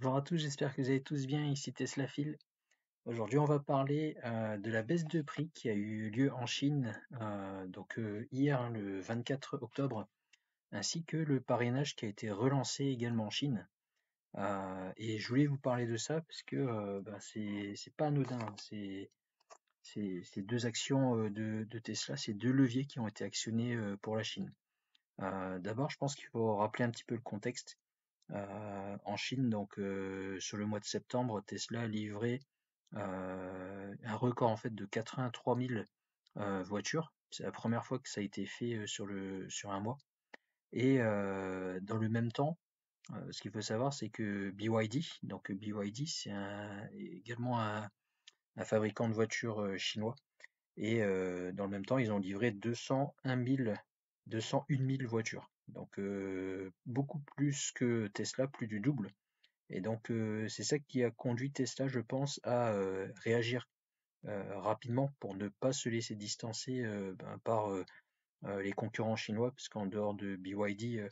Bonjour à tous, j'espère que vous allez tous bien, ici Teslaphile. Aujourd'hui, on va parler de la baisse de prix qui a eu lieu en Chine, hier, hein, le 24 octobre, ainsi que le parrainage qui a été relancé également en Chine. Et je voulais vous parler de ça parce que c'est pas anodin, hein. Ces deux actions de Tesla, ces deux leviers qui ont été actionnés pour la Chine. D'abord, je pense qu'il faut rappeler un petit peu le contexte. En Chine, sur le mois de septembre, Tesla a livré un record en fait de 83 000 voitures. C'est la première fois que ça a été fait sur un mois. Et dans le même temps, ce qu'il faut savoir, c'est que BYD, donc BYD, c'est également un fabricant de voitures chinois. Et dans le même temps, ils ont livré 201 000 voitures. Donc beaucoup plus que Tesla, plus du double. Et donc c'est ça qui a conduit Tesla, je pense, à réagir rapidement pour ne pas se laisser distancer par les concurrents chinois, parce qu'en dehors de BYD,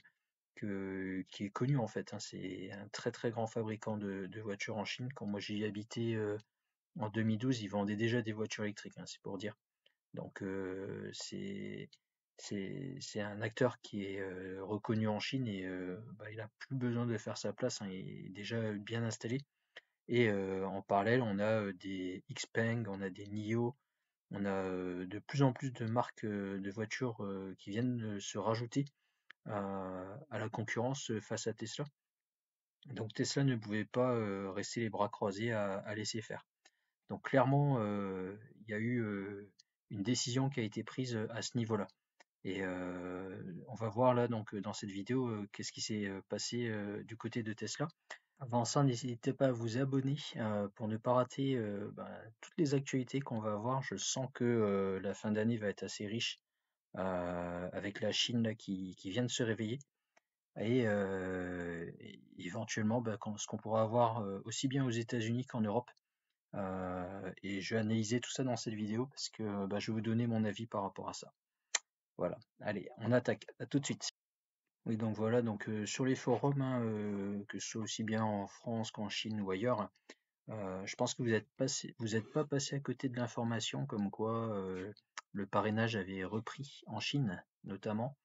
qui est connu en fait, hein, c'est un très très grand fabricant de voitures en Chine. Quand moi j'y habitais en 2012, ils vendaient déjà des voitures électriques, hein, c'est pour dire. Donc c'est un acteur qui est reconnu en Chine et il n'a plus besoin de faire sa place, hein, il est déjà bien installé. Et en parallèle, on a des Xpeng, on a des NIO, on a de plus en plus de marques de voitures qui viennent se rajouter à la concurrence face à Tesla. Donc Tesla ne pouvait pas rester les bras croisés à laisser faire. Donc clairement, il y a eu une décision qui a été prise à ce niveau-là. Et on va voir là donc dans cette vidéo qu'est-ce qui s'est passé du côté de Tesla. Avant ça, n'hésitez pas à vous abonner pour ne pas rater toutes les actualités qu'on va avoir. Je sens que la fin d'année va être assez riche avec la Chine là, qui vient de se réveiller et éventuellement ce qu'on pourra avoir aussi bien aux États-Unis qu'en Europe. Et je vais analyser tout ça dans cette vidéo parce que je vais vous donner mon avis par rapport à ça. Voilà, allez, on attaque. À tout de suite. Oui, donc voilà, donc sur les forums, hein, que ce soit aussi bien en France qu'en Chine ou ailleurs, je pense que vous êtes pas passé à côté de l'information comme quoi le parrainage avait repris en Chine, notamment,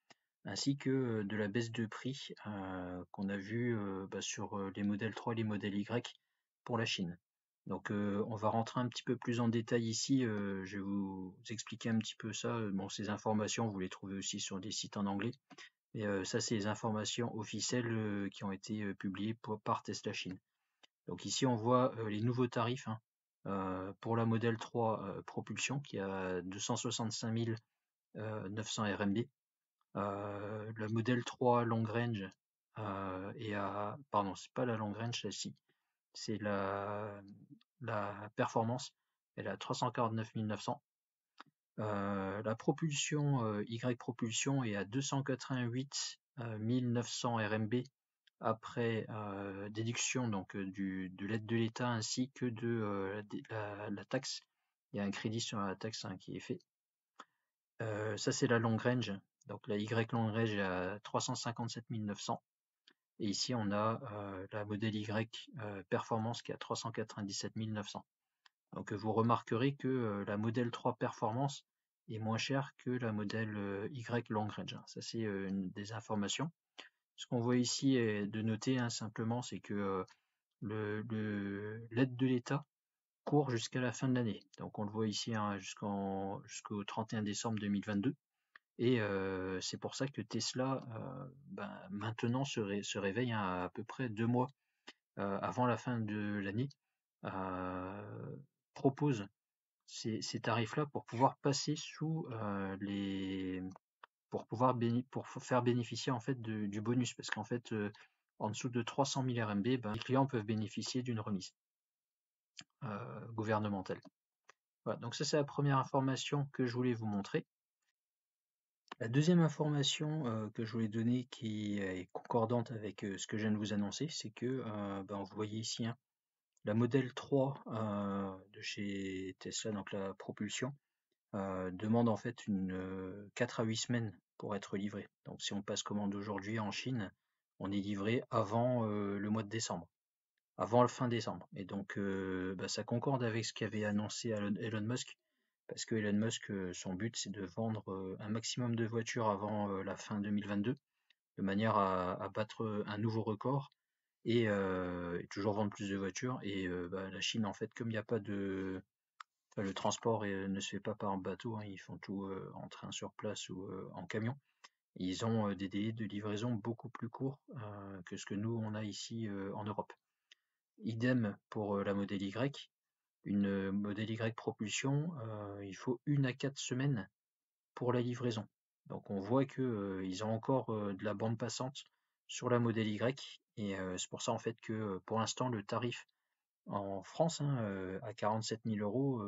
ainsi que de la baisse de prix qu'on a vu sur les modèles 3 et les modèles Y pour la Chine. Donc on va rentrer un petit peu plus en détail ici, je vais vous expliquer un petit peu ça. Bon, ces informations, vous les trouvez aussi sur des sites en anglais. Et ça, c'est les informations officielles qui ont été publiées par Tesla Chine. Donc ici, on voit les nouveaux tarifs, hein, pour la modèle 3 propulsion qui a 265 900 RMB. La modèle 3 long range est à... Pardon, c'est pas la long range celle-ci, c'est la performance. Elle est à 349 900. La propulsion Y propulsion est à 288 900 RMB après déduction donc de l'aide de l'État ainsi que de la taxe. Il y a un crédit sur la taxe, hein, qui est fait. Ça c'est la long range. Donc la Y long range est à 357 900. Et ici on a la modèle Y performance qui est à 397 900. Donc vous remarquerez que la modèle 3 performance est moins chère que la modèle Y long range, hein. Ça c'est une des informations. Ce qu'on voit ici est de noter, hein, simplement, c'est que l'aide de l'État court jusqu'à la fin de l'année. Donc on le voit ici, hein, jusqu'au 31 décembre 2022. Et c'est pour ça que Tesla maintenant se réveille, hein, à peu près 2 mois avant la fin de l'année, propose ces tarifs-là pour pouvoir passer sous pour faire bénéficier en fait du bonus, parce qu'en fait en dessous de 300 000 RMB, les clients peuvent bénéficier d'une remise gouvernementale. Voilà, donc ça c'est la première information que je voulais vous montrer. La deuxième information que je voulais donner, qui est concordante avec ce que je viens de vous annoncer, c'est que vous voyez ici, hein, la modèle 3 de chez Tesla, donc la propulsion, demande en fait 4 à 8 semaines pour être livré. Donc si on passe commande aujourd'hui en Chine, on est livré avant le mois de décembre. avant le fin décembre. Et donc ça concorde avec ce qu'avait annoncé Elon Musk, parce que Elon Musk, son but c'est de vendre un maximum de voitures avant la fin 2022, de manière à battre un nouveau record et toujours vendre plus de voitures. Et la Chine, en fait, comme il n'y a pas de... enfin, le transport ne se fait pas par bateau, hein, ils font tout en train sur place ou en camion. Ils ont des délais de livraison beaucoup plus courts que ce que nous on a ici en Europe. Idem pour la Model Y. Une Model Y propulsion, il faut 1 à 4 semaines pour la livraison. Donc on voit que ils ont encore de la bande passante sur la Model Y, et c'est pour ça en fait que pour l'instant le tarif en France, hein, à 47 000 euros,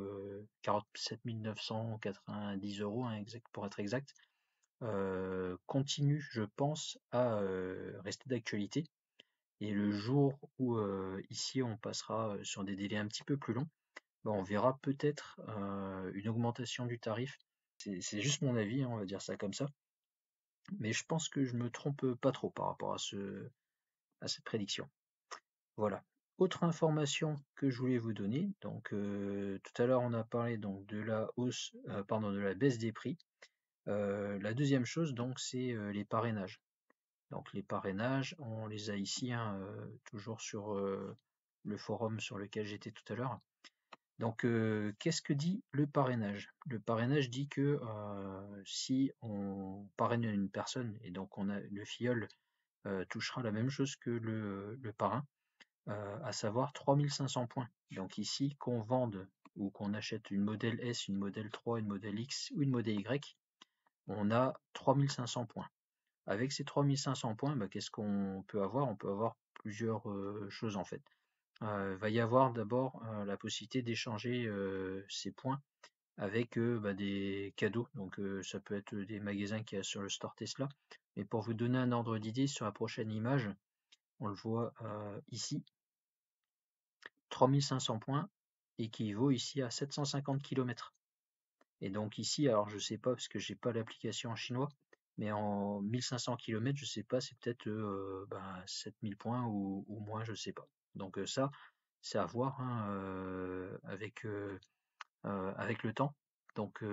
47 990 euros, hein, pour être exact, continue, je pense, à rester d'actualité. Et le jour où ici on passera sur des délais un petit peu plus longs, on verra peut-être une augmentation du tarif. C'est juste mon avis, hein, on va dire ça comme ça. Mais je pense que je me trompe pas trop par rapport à cette prédiction. Voilà. Autre information que je voulais vous donner, donc tout à l'heure on a parlé donc de la hausse, de la baisse des prix. La deuxième chose donc c'est les parrainages. Donc les parrainages, on les a ici, hein, toujours sur le forum sur lequel j'étais tout à l'heure. Donc qu'est-ce que dit le parrainage? Le parrainage dit que si on parraine une personne et donc le filleul touchera la même chose que le parrain, à savoir 3500 points. Donc ici, qu'on vende ou qu'on achète une modèle S, une modèle 3, une modèle X ou une modèle Y, on a 3500 points. Avec ces 3500 points, qu'est-ce qu'on peut avoir? On peut avoir plusieurs choses en fait. Va y avoir d'abord la possibilité d'échanger ces points avec des cadeaux. Donc ça peut être des magasins qu'il y a sur le store Tesla. Mais pour vous donner un ordre d'idée, sur la prochaine image, on le voit ici, 3500 points équivaut ici à 750 km. Et donc ici, alors je sais pas parce que j'ai pas l'application en chinois, mais en 1500 km, je sais pas, c'est peut-être 7000 points ou moins, je sais pas. Donc ça, c'est à voir, hein, avec le temps. Donc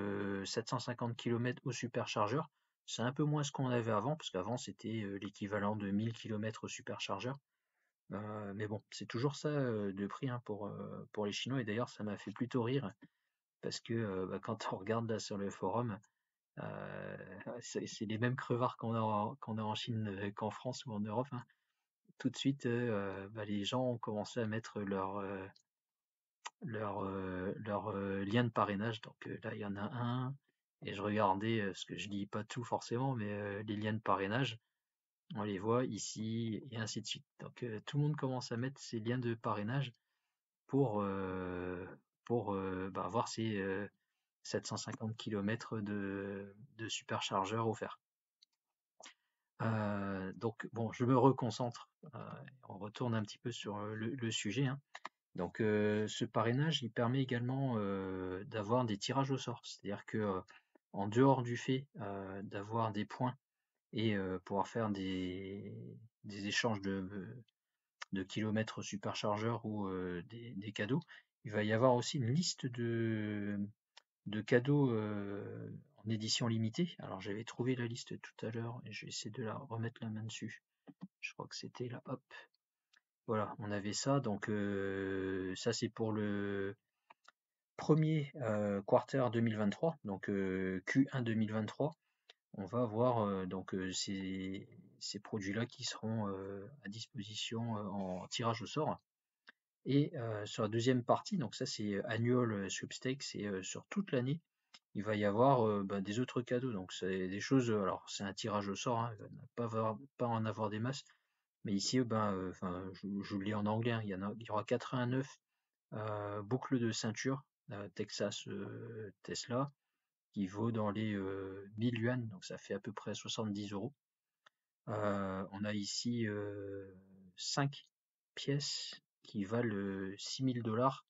750 km au superchargeur, c'est un peu moins ce qu'on avait avant, parce qu'avant c'était l'équivalent de 1000 km au superchargeur. Mais bon, c'est toujours ça de prix, hein, pour les Chinois. Et d'ailleurs, ça m'a fait plutôt rire parce que quand on regarde là sur le forum, c'est les mêmes crevards qu'on a en Chine qu'en France ou en Europe, hein. Tout de suite, les gens ont commencé à mettre leur lien de parrainage. Donc là, il y en a un, et je regardais, parce que je lis pas tout forcément, mais les liens de parrainage, on les voit ici, et ainsi de suite. Donc tout le monde commence à mettre ses liens de parrainage pour, avoir ces 750 km de superchargeur offert. Donc bon, je me reconcentre, on retourne un petit peu sur le sujet, hein. Donc ce parrainage, il permet également d'avoir des tirages au sort. C'est-à-dire que en dehors du fait d'avoir des points et pouvoir faire des échanges de kilomètres superchargeurs ou des cadeaux, il va y avoir aussi une liste de cadeaux en édition limitée. Alors j'avais trouvé la liste tout à l'heure et je vais essayer de la remettre la main dessus. Je crois que c'était là, hop. Voilà, on avait ça. Donc ça c'est pour le premier quarter 2023, donc Q1 2023. On va avoir ces produits-là qui seront à disposition en tirage au sort. Et sur la deuxième partie, donc ça c'est annual sweepstakes, c'est sur toute l'année, il va y avoir des autres cadeaux. Donc c'est des choses, alors c'est un tirage au sort, hein, il va pas en avoir des masses, mais ici, je lis en anglais, hein, il y aura 89 boucles de ceinture Texas Tesla, qui vaut dans les 1000 yuan, donc ça fait à peu près 70 euros. On a ici 5 pièces qui valent 6000 $.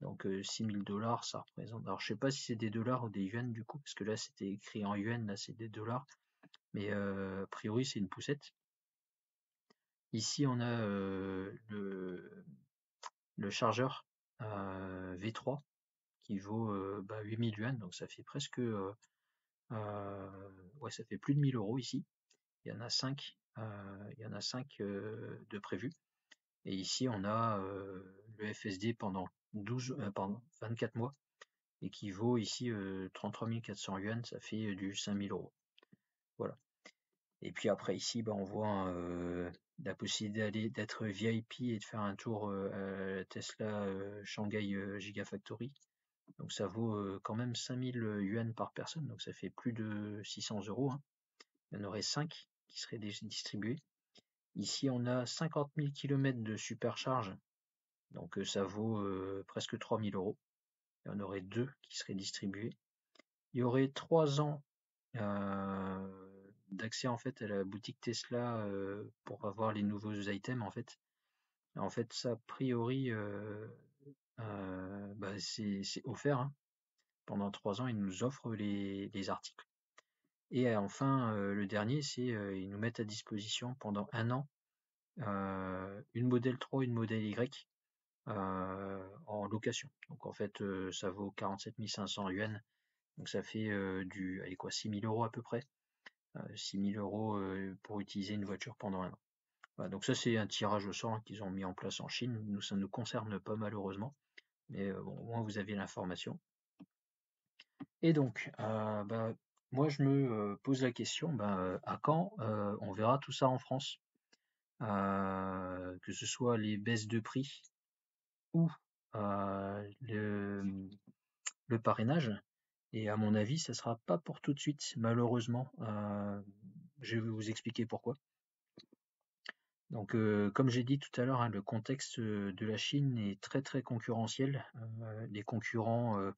Donc 6000 $, ça représente. Alors je sais pas si c'est des dollars ou des yuan du coup, parce que là c'était écrit en yuan, là c'est des dollars. Mais a priori c'est une poussette. Ici, on a le chargeur V3 qui vaut 8000 yuan, donc ça fait presque, ouais, ça fait plus de 1000 euros ici. Il y en a 5, de prévus. Et ici, on a le FSD pendant 24 mois et qui vaut ici 33 400 yuan, ça fait du 5000 euros. Voilà. Et puis après, ici, on voit la possibilité d'être VIP et de faire un tour à Tesla Shanghai Gigafactory. Donc ça vaut quand même 5000 yuan par personne, donc ça fait plus de 600 euros. Hein. Il y en aurait 5 qui seraient distribués. Ici, on a 50 000 km de supercharge, donc ça vaut presque 3000 euros. Il y en aurait 2 qui seraient distribués. Il y aurait 3 ans d'accès en fait à la boutique Tesla pour avoir les nouveaux items en fait. En fait, ça a priori c'est offert. Hein. Pendant 3 ans, ils nous offrent les articles. Et enfin, le dernier, c'est ils nous mettent à disposition pendant 1 an une modèle 3, une modèle Y en location. Donc en fait, ça vaut 47 500 yuan. Donc ça fait allez quoi, 6 000 euros à peu près. 6 000 euros pour utiliser une voiture pendant 1 an. Voilà, donc ça c'est un tirage au sort hein, qu'ils ont mis en place en Chine. Nous, ça ne nous concerne pas malheureusement. Mais bon, au moins vous avez l'information. Et donc, moi je me pose la question, à quand on verra tout ça en France? Que ce soit les baisses de prix ou le parrainage. Et à mon avis, ça ne sera pas pour tout de suite, malheureusement. Je vais vous expliquer pourquoi. Donc, comme j'ai dit tout à l'heure, hein, le contexte de la Chine est très très concurrentiel. Les concurrents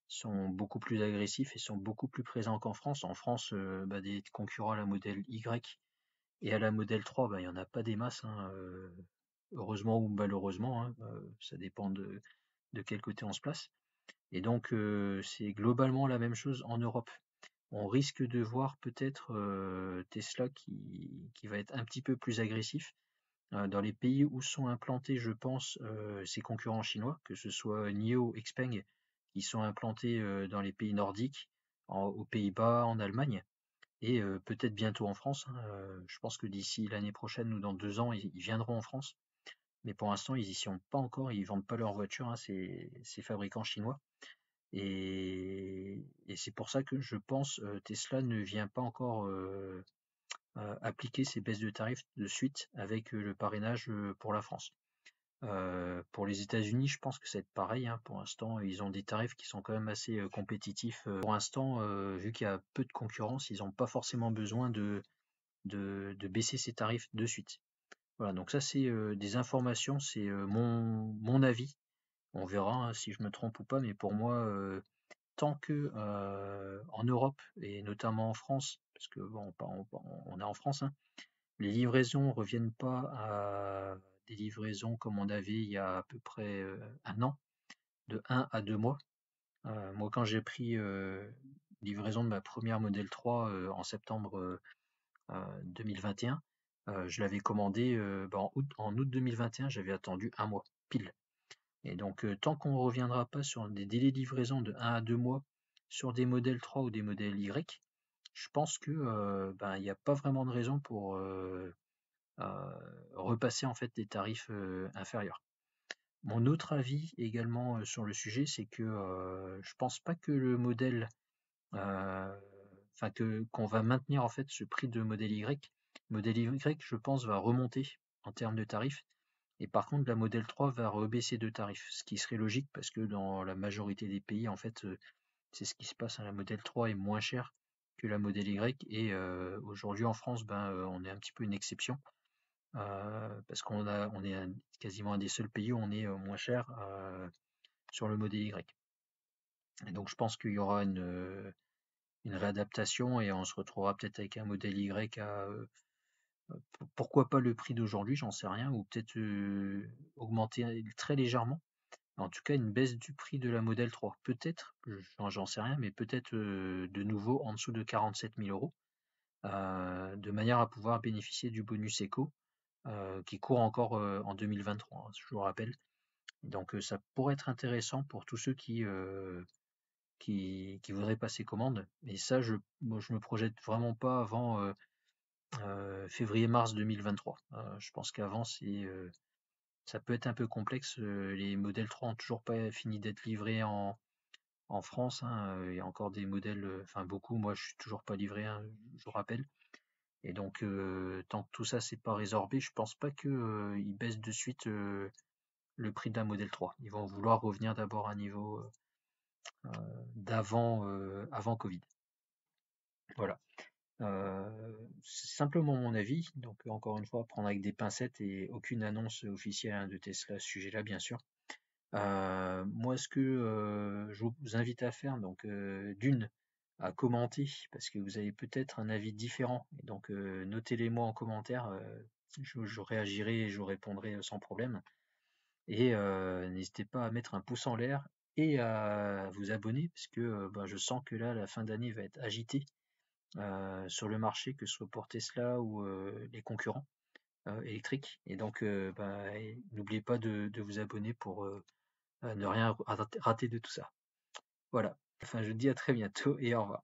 sont beaucoup plus agressifs et sont beaucoup plus présents qu'en France. En France, des concurrents à la modèle Y et à la modèle 3, il n'y en a pas des masses. Hein, heureusement ou malheureusement, hein, ça dépend de quel côté on se place. Et donc, c'est globalement la même chose en Europe. On risque de voir peut-être Tesla qui va être un petit peu plus agressif. Dans les pays où sont implantés, je pense, ses concurrents chinois, que ce soit NIO, Xpeng, qui sont implantés dans les pays nordiques, aux Pays-Bas, en Allemagne, et peut-être bientôt en France. Hein. Je pense que d'ici l'année prochaine ou dans 2 ans, ils viendront en France. Mais pour l'instant, ils n'y sont pas encore, ils vendent pas leurs voitures, hein, ces fabricants chinois. Et c'est pour ça que je pense Tesla ne vient pas encore appliquer ces baisses de tarifs de suite avec le parrainage pour la France. Pour les États-Unis, je pense que ça va être pareil. Hein. Pour l'instant, ils ont des tarifs qui sont quand même assez compétitifs. Pour l'instant, vu qu'il y a peu de concurrence, ils n'ont pas forcément besoin de baisser ces tarifs de suite. Voilà, donc ça c'est des informations, c'est mon avis. On verra hein, si je me trompe ou pas, mais pour moi, tant que en Europe et notamment en France, parce que bon, on est en France, hein, les livraisons reviennent pas à des livraisons comme on avait il y a à peu près 1 an, de 1 à 2 mois. Moi, quand j'ai pris livraison de ma première Model 3 en septembre 2021, je l'avais commandé en août 2021, j'avais attendu 1 mois, pile. Et donc, tant qu'on ne reviendra pas sur des délais de livraison de 1 à 2 mois sur des modèles 3 ou des modèles Y, je pense que il n'y a pas vraiment de raison pour repasser en fait des tarifs inférieurs. Mon autre avis également sur le sujet, c'est que je pense pas que le modèle, qu'on va maintenir en fait ce prix de modèle Y. Modèle Y, je pense, va remonter en termes de tarifs. Et par contre, la modèle 3 va rebaisser de tarifs, ce qui serait logique parce que dans la majorité des pays, en fait, c'est ce qui se passe. Hein. La modèle 3 est moins chère que la modèle Y et aujourd'hui en France, on est un petit peu une exception parce on est quasiment un des seuls pays où on est moins cher sur le modèle Y. Et donc je pense qu'il y aura une réadaptation et on se retrouvera peut-être avec un modèle Y à pourquoi pas le prix d'aujourd'hui, j'en sais rien, ou peut-être augmenter très légèrement. En tout cas, une baisse du prix de la modèle 3. Peut-être, j'en sais rien, mais peut-être de nouveau en dessous de 47 000 euros, de manière à pouvoir bénéficier du bonus éco qui court encore en 2023, hein, je vous rappelle. Donc ça pourrait être intéressant pour tous ceux qui voudraient passer commande. Et ça, moi, je me projette vraiment pas avant février-mars 2023. Je pense qu'avant, ça peut être un peu complexe. Les modèles 3 ont toujours pas fini d'être livrés en France, hein. Il y a encore des modèles, enfin beaucoup. Moi, je suis toujours pas livré, hein, je vous rappelle. Et donc, tant que tout ça c'est pas résorbé, je pense pas que ils baissent de suite le prix d'un modèle 3. Ils vont vouloir revenir d'abord à un niveau avant Covid. Voilà. C'est simplement mon avis, donc encore une fois, prendre avec des pincettes et aucune annonce officielle, hein, de Tesla à ce sujet-là, bien sûr. Moi, ce que je vous invite à faire, donc d'une, à commenter, parce que vous avez peut-être un avis différent, et donc notez-les moi en commentaire, je réagirai et je vous répondrai sans problème. Et n'hésitez pas à mettre un pouce en l'air et à vous abonner, parce que ben, je sens que là, la fin d'année va être agitée sur le marché, que ce soit pour Tesla ou les concurrents électriques. Et donc, n'oubliez pas de vous abonner pour ne rien rater de tout ça. Voilà. Enfin, je vous dis à très bientôt et au revoir.